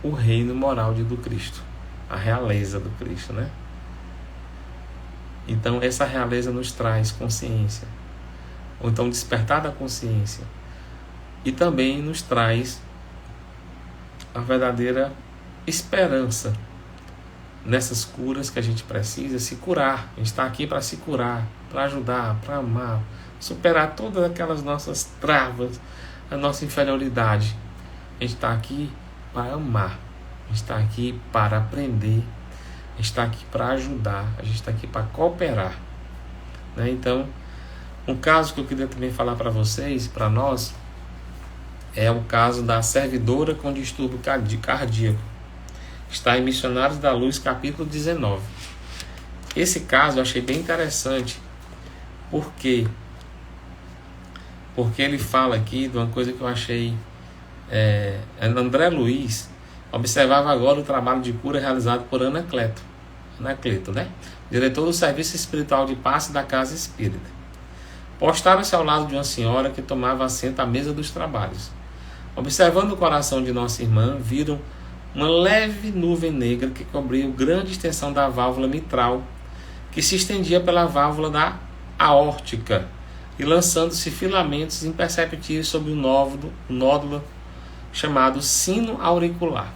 o reino moral do Cristo, a realeza do Cristo, né? Então essa realeza nos traz consciência, ou então despertar da consciência, e também nos traz a verdadeira esperança nessas curas que a gente precisa se curar. A gente está aqui para se curar, para ajudar, para amar, superar todas aquelas nossas travas, a nossa inferioridade. A gente está aqui para amar, a gente está aqui para aprender, a gente está aqui para ajudar, a gente está aqui para cooperar, né? Então, um caso que eu queria também falar para vocês, para nós, é o caso da servidora com distúrbio cardíaco. Está em Missionários da Luz, capítulo 19. Esse caso eu achei bem interessante. Por quê? Porque ele fala aqui de uma coisa que eu achei... André Luiz observava agora o trabalho de cura realizado por Anacleto, né? Diretor do Serviço Espiritual de Passe da Casa Espírita. Postaram-se ao lado de uma senhora que tomava assento à mesa dos trabalhos. Observando o coração de nossa irmã, viram uma leve nuvem negra que cobria a grande extensão da válvula mitral, que se estendia pela válvula da aórtica e lançando-se filamentos imperceptíveis sobre o nódulo chamado sino auricular.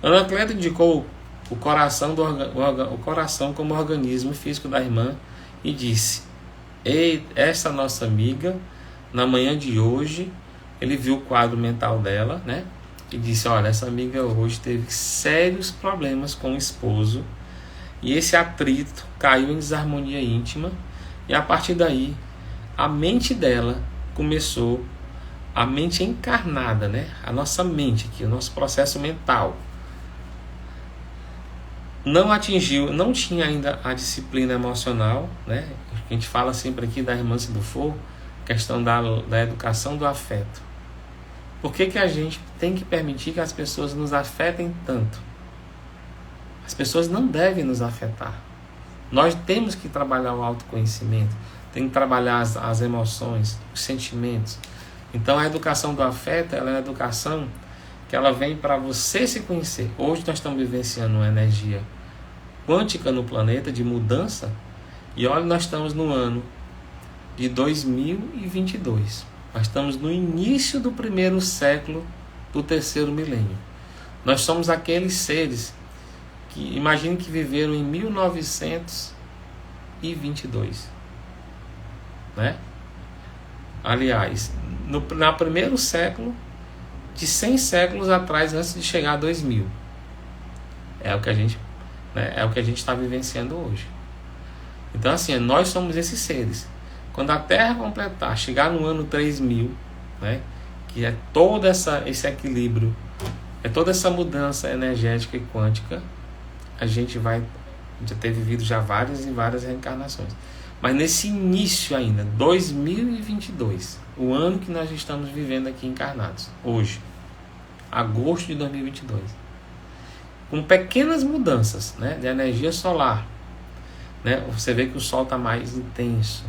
Anacleto indicou o coração como organismo físico da irmã e disse: "Ei, essa nossa amiga, na manhã de hoje", ele viu o quadro mental dela, né? E disse: "Olha, essa amiga hoje teve sérios problemas com o esposo, e esse atrito caiu em desarmonia íntima, e a partir daí a mente dela começou, a mente encarnada, né? A nossa mente aqui, o nosso processo mental não tinha ainda a disciplina emocional, né? A gente fala sempre aqui da irmã Dufour, questão da educação do afeto. Por que a gente tem que permitir que as pessoas nos afetem tanto? As pessoas não devem nos afetar. Nós temos que trabalhar o autoconhecimento, tem que trabalhar as emoções, os sentimentos. Então a educação do afeto, ela é uma educação que ela vem para você se conhecer. Hoje nós estamos vivenciando uma energia quântica no planeta de mudança, e olha, nós estamos no ano de 2022. Nós estamos no início do primeiro século do terceiro milênio. Nós somos aqueles seres que, imagine que viveram em 1922, né? Aliás, no primeiro século, de 100 séculos atrás, antes de chegar a 2000. É o que a gente está vivenciando hoje. Então, assim, nós somos esses seres. Quando a Terra completar, chegar no ano 3000, né, que é todo esse equilíbrio, é toda essa mudança energética e quântica, a gente vai já ter vivido já várias e várias reencarnações. Mas nesse início ainda, 2022, o ano que nós estamos vivendo aqui encarnados, hoje, agosto de 2022, com pequenas mudanças, né, de energia solar, né, você vê que o Sol está mais intenso,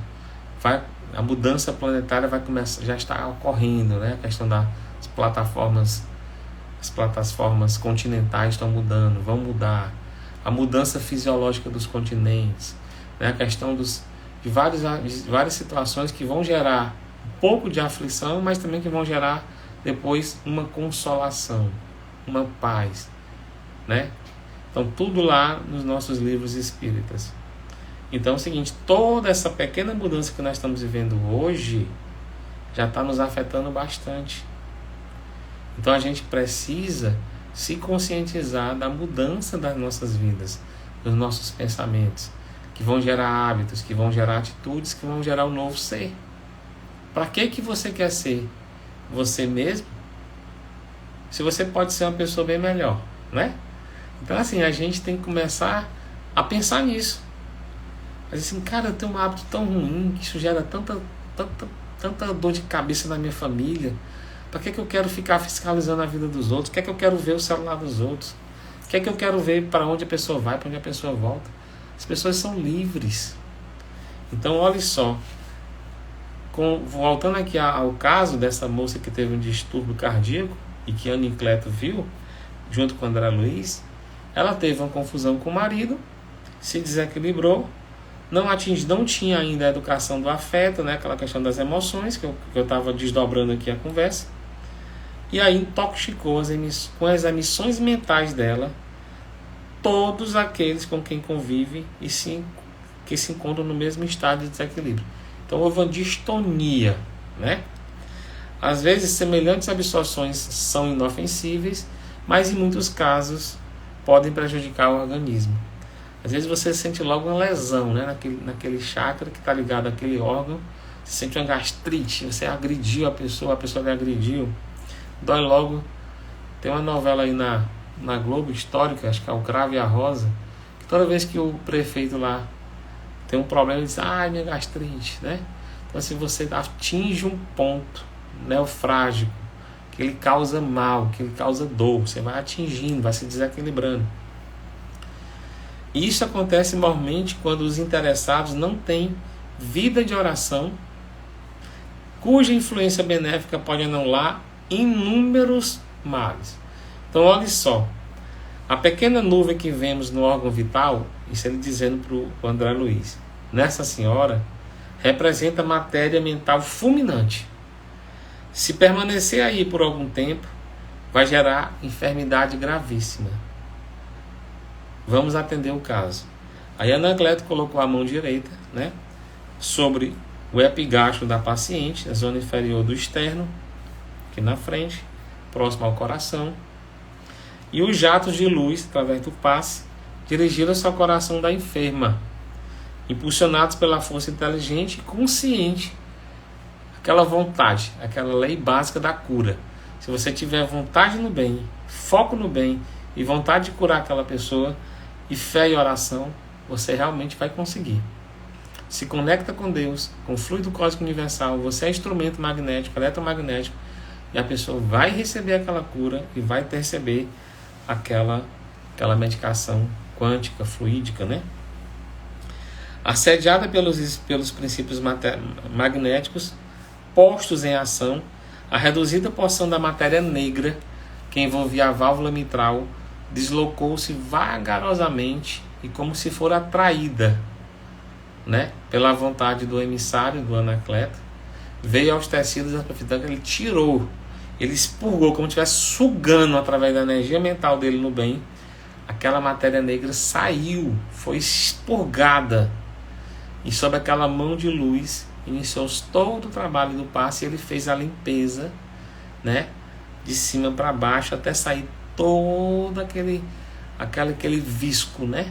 a mudança planetária vai começar, já está ocorrendo, né, a questão das plataformas, as plataformas continentais estão mudando, vão mudar, a mudança fisiológica dos continentes, né, a questão de várias situações que vão gerar um pouco de aflição, mas também que vão gerar depois uma consolação, uma paz, né? Então tudo lá nos nossos livros espíritas. Então é o seguinte, toda essa pequena mudança que nós estamos vivendo hoje já está nos afetando bastante. Então a gente precisa se conscientizar da mudança das nossas vidas, dos nossos pensamentos, que vão gerar hábitos, que vão gerar atitudes, que vão gerar um novo ser. Para que você quer ser você mesmo, se você pode ser uma pessoa bem melhor, né? Então assim, a gente tem que começar a pensar nisso. Mas assim, cara, eu tenho um hábito tão ruim, que isso gera tanta dor de cabeça na minha família. Para que eu quero ficar fiscalizando a vida dos outros? Para que eu quero ver o celular dos outros? Para que eu quero ver para onde a pessoa vai, para onde a pessoa volta? As pessoas são livres. Então, olha só. Voltando aqui ao caso dessa moça que teve um distúrbio cardíaco e que Anacleto viu, junto com André Luiz, ela teve uma confusão com o marido, se desequilibrou, não tinha ainda a educação do afeto, né, aquela questão das emoções, que eu estava desdobrando aqui a conversa, e aí intoxicou com as emissões mentais dela todos aqueles com quem convive e que se encontram no mesmo estado de desequilíbrio. Então houve uma distonia, né? Às vezes semelhantes absorções são inofensíveis, mas em muitos casos podem prejudicar o organismo. Às vezes você sente logo uma lesão, né? naquele chakra que está ligado àquele órgão, você sente uma gastrite, você agrediu a pessoa lhe agrediu, dói logo. Tem uma novela aí na Globo histórica, acho que é O Cravo e a Rosa, que toda vez que o prefeito lá tem um problema, ele diz, ai, minha gastrite, né? Então assim, você atinge um ponto neofrágico, que ele causa mal, que ele causa dor, você vai atingindo, vai se desequilibrando. Isso acontece normalmente quando os interessados não têm vida de oração, cuja influência benéfica pode anular inúmeros males. Então olha só, a pequena nuvem que vemos no órgão vital, isso ele dizendo para o André Luiz, nessa senhora, representa matéria mental fulminante. Se permanecer aí por algum tempo, vai gerar enfermidade gravíssima. Vamos atender o caso. Aí Anacleto colocou a mão direita, né, sobre o epigastro da paciente, a zona inferior do externo, aqui na frente, próximo ao coração. E os jatos de luz, através do passe, dirigiram-se ao coração da enferma, impulsionados pela força inteligente e consciente, aquela vontade, aquela lei básica da cura. Se você tiver vontade no bem, foco no bem e vontade de curar aquela pessoa, e fé e oração, você realmente vai conseguir. Se conecta com Deus, com o fluido cósmico universal, você é instrumento magnético, eletromagnético, e a pessoa vai receber aquela cura e vai receber aquela medicação quântica, fluídica, né? Assediada pelos princípios magnéticos postos em ação, a reduzida porção da matéria negra que envolvia a válvula mitral deslocou-se vagarosamente e como se for atraída, né, pela vontade do emissário, do Anacleto, veio aos tecidos da profetã, ele tirou, ele expurgou, como se estivesse sugando através da energia mental dele no bem, aquela matéria negra saiu, foi expurgada, e sob aquela mão de luz iniciou todo o trabalho do passe, e ele fez a limpeza, né, de cima para baixo até sair todo aquele visco, né?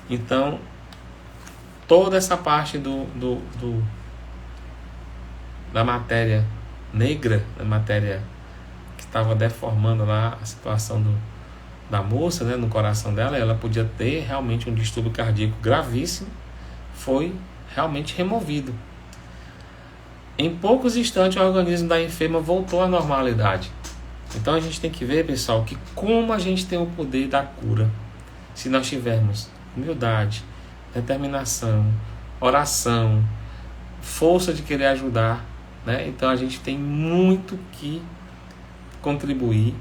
Então toda essa parte da matéria negra, da matéria que estava deformando lá a situação da moça, né, no coração dela, ela podia ter realmente um distúrbio cardíaco gravíssimo, foi realmente removido. Em poucos instantes o organismo da enferma voltou à normalidade. Então a gente tem que ver, pessoal, que como a gente tem o poder da cura, se nós tivermos humildade, determinação, oração, força de querer ajudar, né? Então a gente tem muito que contribuir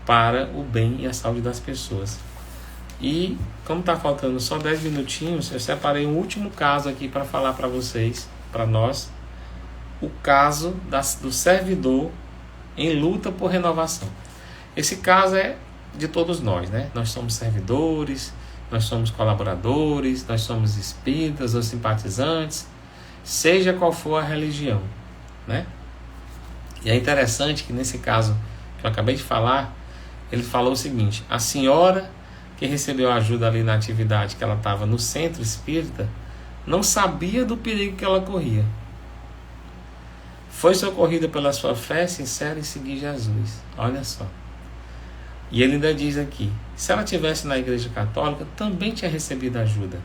para o bem e a saúde das pessoas. E como está faltando só 10 minutinhos, eu separei um último caso aqui para falar para vocês, para nós, o caso do servidor em luta por renovação. Esse caso é de todos nós, né? Nós somos servidores, nós somos colaboradores, nós somos espíritas ou simpatizantes, seja qual for a religião, né? E é interessante que nesse caso que eu acabei de falar, ele falou o seguinte: a senhora que recebeu ajuda ali na atividade que ela estava no centro espírita, não sabia do perigo que ela corria. Foi socorrida pela sua fé sincera em seguir Jesus. Olha só. E ele ainda diz aqui, se ela tivesse na igreja católica, também tinha recebido ajuda,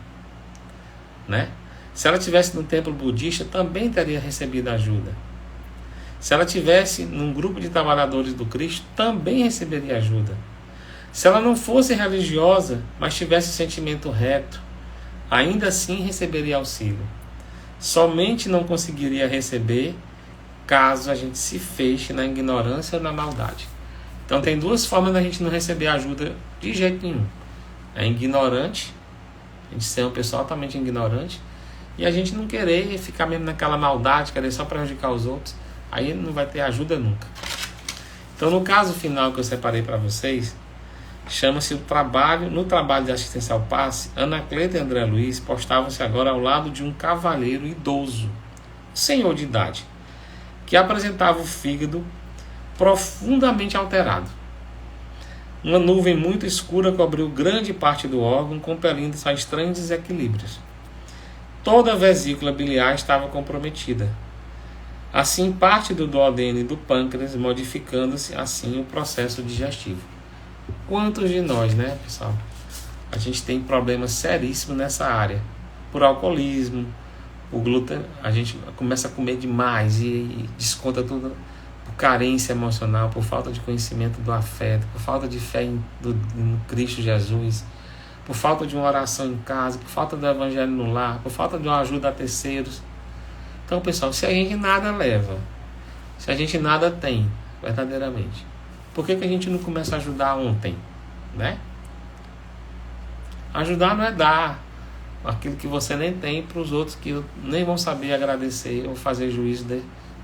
né? Se ela tivesse no templo budista, também teria recebido ajuda. Se ela tivesse num grupo de trabalhadores do Cristo, também receberia ajuda. Se ela não fosse religiosa, mas tivesse sentimento reto, ainda assim receberia auxílio. Somente não conseguiria receber caso a gente se feche na ignorância ou na maldade. Então tem duas formas da gente não receber ajuda de jeito nenhum. É ignorante, a gente ser uma pessoa altamente ignorante, e a gente não querer ficar mesmo naquela maldade, querer só prejudicar os outros, aí não vai ter ajuda nunca. Então no caso final que eu separei para vocês, chama-se no trabalho de assistência ao passe, Anacleto e André Luiz postavam-se agora ao lado de um cavalheiro idoso, senhor de idade, que apresentava o fígado profundamente alterado. Uma nuvem muito escura cobriu grande parte do órgão, compelindo-se a estranhos desequilíbrios. Toda a vesícula biliar estava comprometida. Assim, parte do duodeno e do pâncreas, modificando-se assim o processo digestivo. Quantos de nós, né, pessoal? A gente tem problemas seríssimos nessa área. Por alcoolismo, o glúten, a gente começa a comer demais e desconta tudo por carência emocional, por falta de conhecimento do afeto, por falta de fé em Cristo Jesus, por falta de uma oração em casa, por falta do evangelho no lar, por falta de uma ajuda a terceiros. Então, pessoal, se a gente nada leva, se a gente nada tem, verdadeiramente, por que a gente não começa a ajudar ontem, né? Ajudar não é dar aquilo que você nem tem para os outros que nem vão saber agradecer ou fazer juízo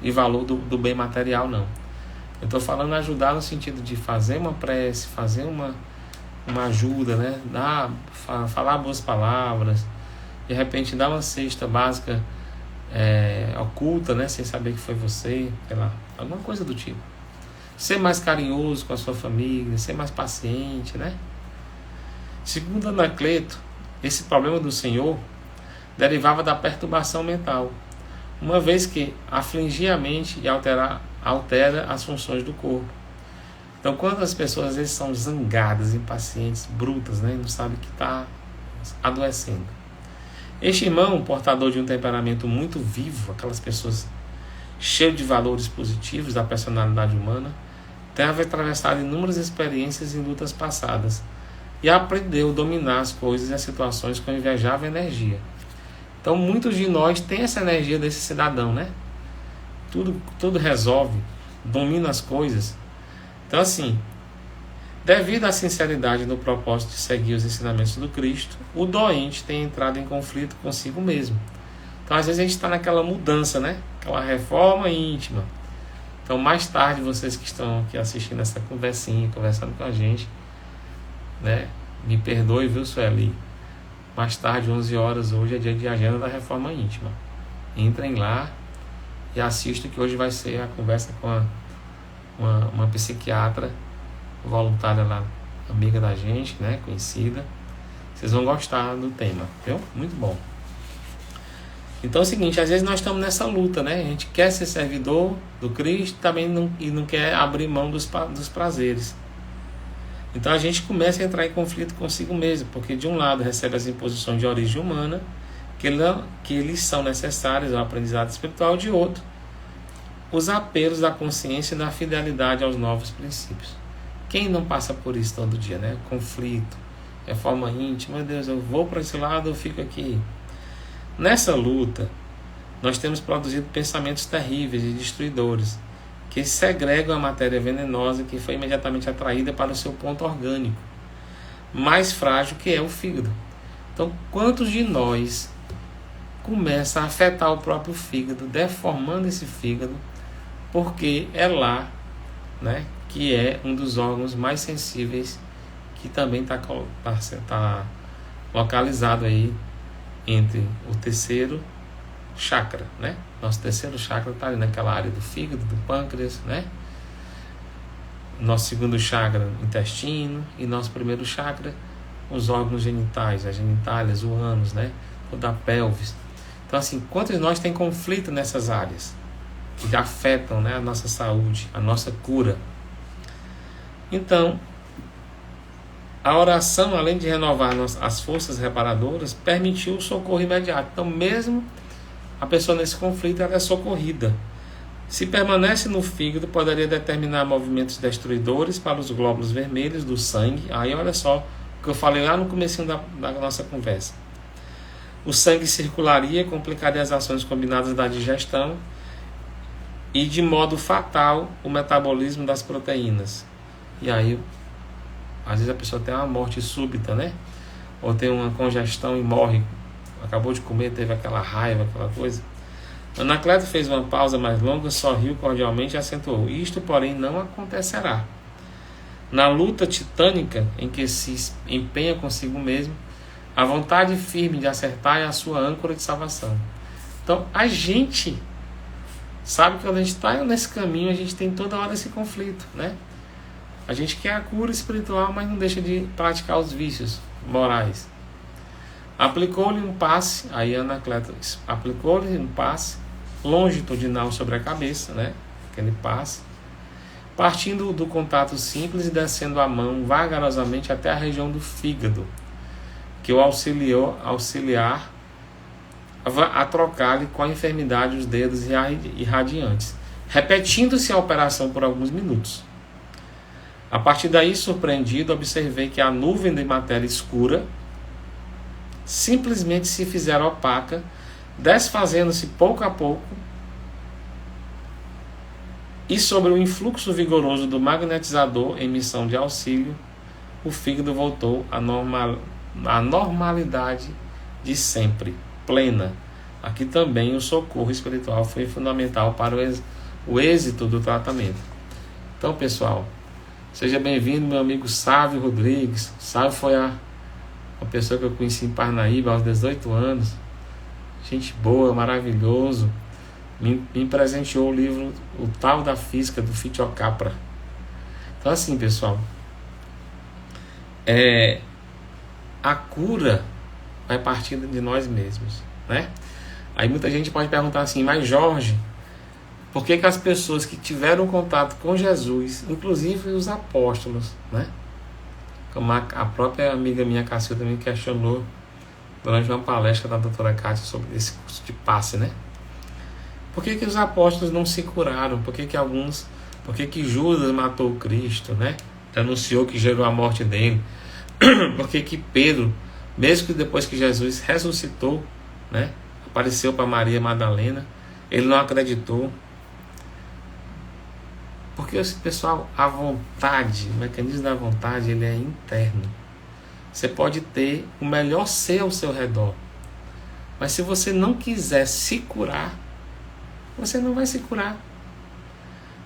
de valor do bem material, não. Eu estou falando ajudar no sentido de fazer uma prece, fazer uma ajuda, né? Falar boas palavras, de repente dar uma cesta básica oculta, né? Sem saber que foi você, sei lá, alguma coisa do tipo. Ser mais carinhoso com a sua família, ser mais paciente, né? Segundo Anacleto, esse problema do Senhor derivava da perturbação mental, uma vez que afligir a mente e altera as funções do corpo. Então, quando as pessoas às vezes são zangadas, impacientes, brutas, né, não sabem que está adoecendo. Este irmão, portador de um temperamento muito vivo, aquelas pessoas cheias de valores positivos da personalidade humana, teve atravessado inúmeras experiências e lutas passadas e aprendeu a dominar as coisas e as situações com invejável energia. Então muitos de nós têm essa energia desse cidadão, né? Tudo resolve, domina as coisas. Então assim, devido à sinceridade no propósito de seguir os ensinamentos do Cristo, o doente tem entrado em conflito consigo mesmo. Então às vezes a gente está naquela mudança, né? Aquela reforma íntima. Então mais tarde, vocês que estão aqui assistindo essa conversinha, conversando com a gente, né? Me perdoe, viu, Sueli? Mais tarde, 11 horas, hoje é dia de agenda da reforma íntima. Entrem lá e assistam, que hoje vai ser a conversa com uma psiquiatra voluntária lá, amiga da gente, né? Conhecida. Vocês vão gostar do tema, viu? Muito bom. Então é o seguinte, às vezes nós estamos nessa luta, né? A gente quer ser servidor do Cristo também não quer abrir mão dos prazeres. Então a gente começa a entrar em conflito consigo mesmo, porque de um lado recebe as imposições de origem humana, que eles são necessários ao aprendizado espiritual, de outro, os apelos da consciência e da fidelidade aos novos princípios. Quem não passa por isso todo dia, né? Conflito, reforma íntima, meu Deus, eu vou para esse lado, eu fico aqui. Nessa luta, nós temos produzido pensamentos terríveis e destruidores, que segregam a matéria venenosa que foi imediatamente atraída para o seu ponto orgânico, mais frágil, que é o fígado. Então, quantos de nós começa a afetar o próprio fígado, deformando esse fígado, porque é lá, né, que é um dos órgãos mais sensíveis, que também está localizado aí entre o terceiro chakra, né? Nosso terceiro chakra está ali naquela área do fígado, do pâncreas, né? Nosso segundo chakra, intestino, e nosso primeiro chakra, os órgãos genitais, as genitálias, o ânus, né? Toda a pelvis. Então, assim, quantos de nós tem conflito nessas áreas que afetam, né, a nossa saúde, a nossa cura? Então, a oração, além de renovar as forças reparadoras, permitiu o socorro imediato. Então, mesmo a pessoa nesse conflito, ela é socorrida. Se permanece no fígado, poderia determinar movimentos destruidores para os glóbulos vermelhos do sangue. Aí, olha só o que eu falei lá no comecinho da nossa conversa. O sangue circularia, complicaria as ações combinadas da digestão e, de modo fatal, o metabolismo das proteínas. E aí, às vezes a pessoa tem uma morte súbita, né? Ou tem uma congestão e morre. Acabou de comer, teve aquela raiva, aquela coisa. Anacleto fez uma pausa mais longa, sorriu cordialmente e acentuou: isto, porém, não acontecerá. Na luta titânica em que se empenha consigo mesmo, a vontade firme de acertar é a sua âncora de salvação. Então, a gente sabe que quando a gente está nesse caminho, a gente tem toda hora esse conflito, né? A gente quer a cura espiritual, mas não deixa de praticar os vícios morais. Aplicou-lhe um passe, aí Anacleto aplicou-lhe um passe longitudinal sobre a cabeça, né? Aquele passe, partindo do contato simples e descendo a mão vagarosamente até a região do fígado, que o auxiliar a trocar-lhe com a enfermidade os dedos irradiantes, repetindo-se a operação por alguns minutos. A partir daí, surpreendido, observei que a nuvem de matéria escura simplesmente se fizera opaca, desfazendo-se pouco a pouco, e sobre o influxo vigoroso do magnetizador em missão de auxílio, o fígado voltou à normalidade de sempre, plena. Aqui também o socorro espiritual foi fundamental para o êxito do tratamento. Então, pessoal, seja bem-vindo, meu amigo Sávio Rodrigues. Sávio foi uma pessoa que eu conheci em Parnaíba aos 18 anos. Gente boa, maravilhoso. Me presenteou o livro O Tal da Física, do Fitio Capra. Então, assim, pessoal, a cura vai partir de nós mesmos, né? Aí muita gente pode perguntar assim: mas Jorge, por que as pessoas que tiveram contato com Jesus, inclusive os apóstolos, né? Como a própria amiga minha, Cacilda, me questionou durante uma palestra da doutora Cátia sobre esse curso de passe, né? Por que os apóstolos não se curaram? Por que Judas matou o Cristo, né? Anunciou que gerou a morte dele? Por que Pedro, mesmo que depois que Jesus ressuscitou, né, apareceu para Maria Madalena, ele não acreditou? Porque, pessoal, a vontade, o mecanismo da vontade, ele é interno. Você pode ter o melhor ser ao seu redor, mas se você não quiser se curar, você não vai se curar.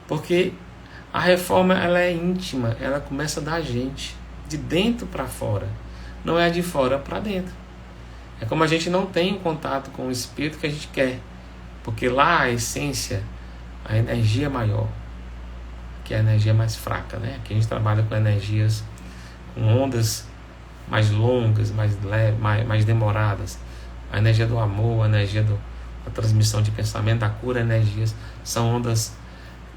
Porque a reforma, ela é íntima, ela começa da gente, de dentro para fora, não é de fora para dentro. É como a gente não tem contato com o espírito que a gente quer, porque lá a essência, a energia é maior, que é a energia mais fraca, né? Aqui a gente trabalha com energias, com ondas mais longas, mais leves, mais demoradas. A energia do amor, a energia da transmissão de pensamento, da cura, energias, são ondas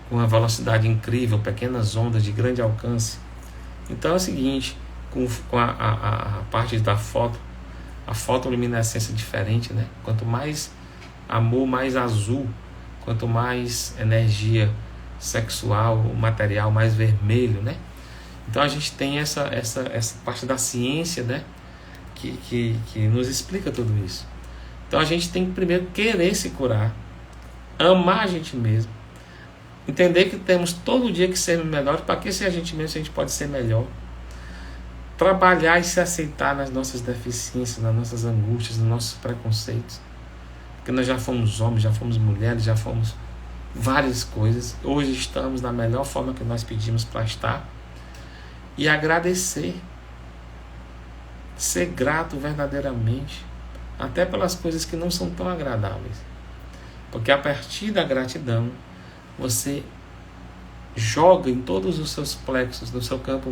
com uma velocidade incrível, pequenas ondas de grande alcance. Então é o seguinte, com a parte da foto, a fotoluminescência diferente, né? Quanto mais amor, mais azul, quanto mais energia sexual, material, mais vermelho, né? Então a gente tem essa parte da ciência, né? Que nos explica tudo isso. Então a gente tem que primeiro querer se curar, amar a gente mesmo, entender que temos todo dia que ser melhor. Para que ser a gente mesmo se a gente pode ser melhor? Trabalhar e se aceitar nas nossas deficiências, nas nossas angústias, nos nossos preconceitos. Porque nós já fomos homens, já fomos mulheres, já fomos várias coisas. Hoje estamos da melhor forma que nós pedimos para estar. E agradecer. ser grato verdadeiramente, até pelas coisas que não são tão agradáveis. Porque a partir da gratidão, você joga em todos os seus plexos, no seu campo